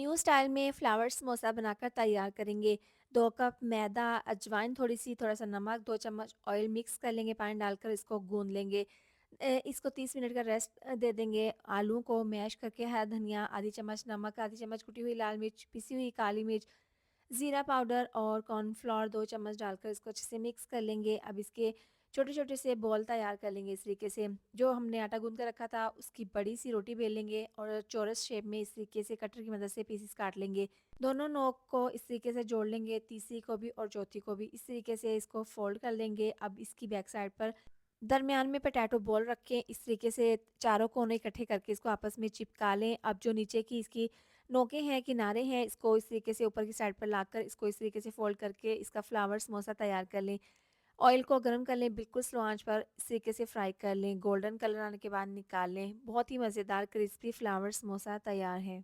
New style में flower samosa बनाकर तैयार करेंगे। 2 कप मैदा, अजवाइन थोड़ी-सी, थोड़ा-सा नमक, 2 चम्मच ऑयल मिक्स कर लेंगे, पानी डालकर इसको गूँध लेंगे। इसको 30 मिनट का रेस्ट दे देंगे। आलू को मैश करके हरा धनिया, आधी चम्मच नमक, आधी चम्मच कुटी हुई लाल मिर्च, पिसी हुई काली मिर्च, ज़ीरा पाउडर और कॉर्नफ्लोर 2 चम्मच डालकर इसको अच्छे से मिक्स कर लेंगे। अब इसके छोटे-छोटे से बॉल तैयार कर लेंगे इस तरीके से। जो हमने आटा गूँथ कर रखा था उसकी बड़ी-सी रोटी बेल लेंगे और चौरस शेप में इस तरीके से कटर की मदद से पीसेस काट लेंगे। दोनों नोक को इस तरीके से जोड़ लेंगे, तीसरी को भी और चौथी को भी इस तरीके से इसको फ़ोल्ड कर लेंगे। अब इसकी बैक साइड पर दरमियान में पोटैटो बॉल रखें, इस तरीके से चारों कोने इकट्ठे करके इसको आपस में चिपका लें। अब जो नीचे की इसकी नोकें हैं, किनारे हैं, इसको इस तरीके से ऊपर की साइड पर लाकर इसको इस तरीके से फ़ोल्ड करके इसका फ्लावर समोसा तैयार कर लें। ऑयल को गरम कर लें, बिल्कुल स्लो आँच पर इस तरीके से फ्राई कर लें। गोल्डन कलर आने के बाद निकाल लें। बहुत ही मज़ेदार क्रिस्पी फ्लावर समोसा तैयार है।